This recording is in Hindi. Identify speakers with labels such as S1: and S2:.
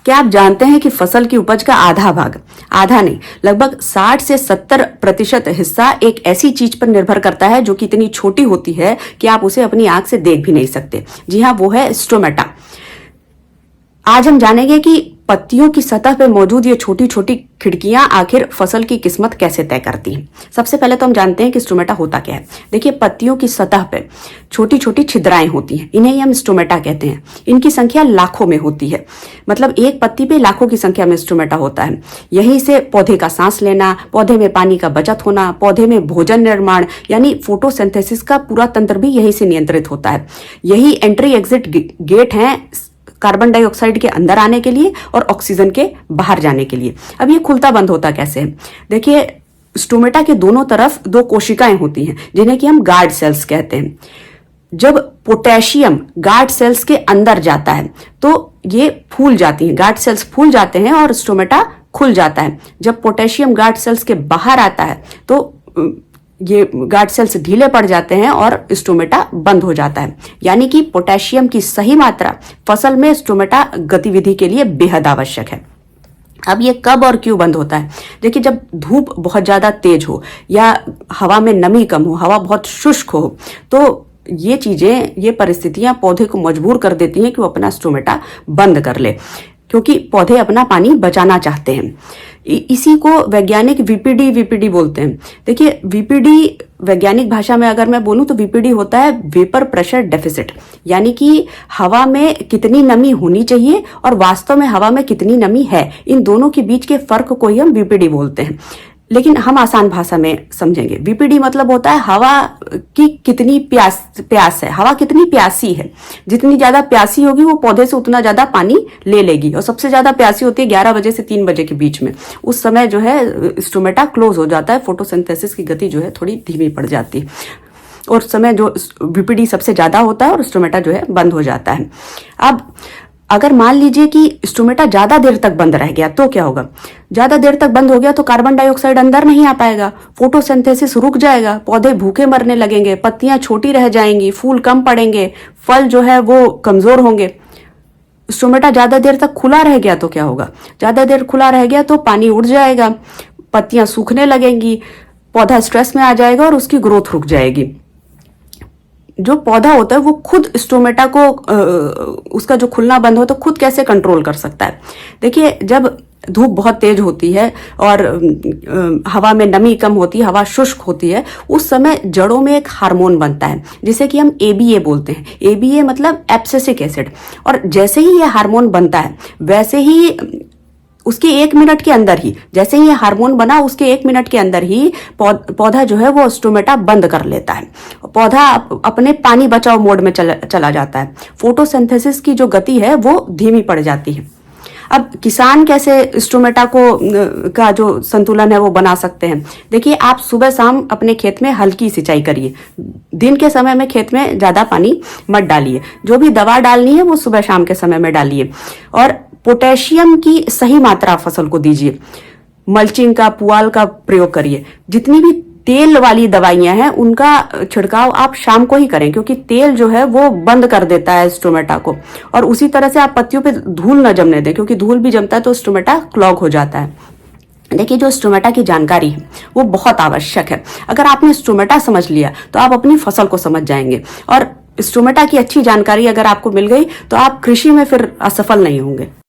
S1: क्या आप जानते हैं कि फसल की उपज का आधा भाग, आधा नहीं, लगभग 60 से 70% हिस्सा एक ऐसी चीज पर निर्भर करता है जो कि इतनी छोटी होती है कि आप उसे अपनी आंख से देख भी नहीं सकते। जी हाँ, वो है स्टोमेटा। आज हम जानेंगे कि पत्तियों की सतह पर मौजूद ये छोटी छोटी खिड़कियां आखिर फसल की किस्मत कैसे तय करती हैं। सबसे पहले तो हम जानते हैं कि स्टोमेटा होता क्या है। देखिए, पत्तियों की सतह पर छोटी छोटी छिद्राएं होती हैं, इन्हें ही हम स्टोमेटा कहते हैं। इनकी संख्या लाखों में होती है, मतलब एक पत्ती पे लाखों की संख्या में स्टोमेटा होता है। यहीं से पौधे का सांस लेना, पौधे में पानी का बचत होना, पौधे में भोजन निर्माण यानी फोटोसिंथेसिस का पूरा तंत्र भी यहीं से नियंत्रित होता है। यही एंट्री एग्जिट गेट है कार्बन डाइऑक्साइड के अंदर आने के लिए और ऑक्सीजन के बाहर जाने के लिए। अब ये खुलता बंद होता कैसे है? देखिए, स्टोमेटा के दोनों तरफ दो कोशिकाएं होती हैं जिन्हें कि हम गार्ड सेल्स कहते हैं। जब पोटेशियम गार्ड सेल्स के अंदर जाता है तो ये फूल जाती हैं, गार्ड सेल्स फूल जाते हैं और स्टोमेटा खुल जाता है। जब पोटेशियम गार्ड सेल्स के बाहर आता है तो ये गार्ड सेल्स ढीले पड़ जाते हैं और स्टोमेटा बंद हो जाता है। यानी कि पोटेशियम की सही मात्रा फसल में स्टोमेटा गतिविधि के लिए बेहद आवश्यक है। अब ये कब और क्यों बंद होता है? देखिए, जब धूप बहुत ज्यादा तेज हो या हवा में नमी कम हो, हवा बहुत शुष्क हो, तो ये चीजें, ये परिस्थितियां पौधे को मजबूर कर देती हैं कि वो अपना स्टोमेटा बंद कर ले, क्योंकि पौधे अपना पानी बचाना चाहते हैं। इसी को वैज्ञानिक वीपीडी बोलते हैं। देखिए, वीपीडी वैज्ञानिक भाषा में अगर मैं बोलूं तो वीपीडी होता है वेपर प्रेशर डेफिसिट, यानी कि हवा में कितनी नमी होनी चाहिए और वास्तव में हवा में कितनी नमी है, इन दोनों के बीच के फर्क को ही हम वीपीडी बोलते हैं। लेकिन हम आसान भाषा में समझेंगे। वीपीडी मतलब होता है हवा की कितनी प्यास है, हवा कितनी प्यासी है। जितनी ज्यादा प्यासी होगी वो पौधे से उतना ज्यादा पानी ले लेगी, और सबसे ज्यादा प्यासी होती है 11 बजे से 3 बजे के बीच में। उस समय जो है स्टोमेटा क्लोज हो जाता है, फोटोसिंथेसिस की गति जो है थोड़ी धीमी पड़ जाती है, और समय जो वीपीडी सबसे ज्यादा होता है और स्टोमेटा जो है बंद हो जाता है। अब अगर मान लीजिए कि स्टोमेटा ज्यादा देर तक बंद रह गया तो क्या होगा? ज्यादा देर तक बंद हो गया तो कार्बन डाइऑक्साइड अंदर नहीं आ पाएगा, फोटोसिंथेसिस रुक जाएगा, पौधे भूखे मरने लगेंगे, पत्तियां छोटी रह जाएंगी, फूल कम पड़ेंगे, फल जो है वो कमजोर होंगे। स्टोमेटा ज्यादा देर तक खुला रह गया तो क्या होगा? ज्यादा देर खुला रह गया तो पानी उड़ जाएगा, पत्तियां सूखने लगेंगी, पौधा स्ट्रेस में आ जाएगा और उसकी ग्रोथ रुक जाएगी। जो पौधा होता है वो खुद स्टोमेटा को उसका जो खुलना बंद हो तो खुद कैसे कंट्रोल कर सकता है? देखिए, जब धूप बहुत तेज होती है और हवा में नमी कम होती है, हवा शुष्क होती है, उस समय जड़ों में एक हार्मोन बनता है जिसे कि हम एबीए बोलते हैं। एबीए मतलब एब्सिसिक एसिड। और जैसे ही ये हार्मोन बनता है वैसे ही उसके 1 मिनट के अंदर ही, जैसे ही ये हार्मोन बना उसके 1 मिनट के अंदर ही पौधा जो है वो स्टोमेटा बंद कर लेता है। पौधा अपने पानी बचाओ मोड में चला जाता है। फोटोसिंथेसिस की जो गति है वो धीमी पड़ जाती है। अब किसान कैसे स्टोमेटा का जो संतुलन है वो बना सकते हैं? देखिए, आप सुबह शाम अपने खेत में हल्की सिंचाई करिए। दिन के समय में खेत में ज्यादा पानी मत डालिए। जो भी दवा डालनी है वो सुबह शाम के समय में डालिए, और पोटेशियम की सही मात्रा फसल को दीजिए। मल्चिंग का, पुआल का प्रयोग करिए। जितनी भी तेल वाली दवाइयां हैं उनका छिड़काव आप शाम को ही करें, क्योंकि तेल जो है वो बंद कर देता है स्टोमेटा को। और उसी तरह से आप पत्तियों पे धूल न जमने दें, क्योंकि धूल भी जमता है तो स्टोमेटा क्लॉग हो जाता है। देखिए, जो स्टोमेटा की जानकारी है वो बहुत आवश्यक है। अगर आपने स्टोमेटा समझ लिया तो आप अपनी फसल को समझ जाएंगे, और स्टोमेटा की अच्छी जानकारी अगर आपको मिल गई तो आप कृषि में फिर असफल नहीं होंगे।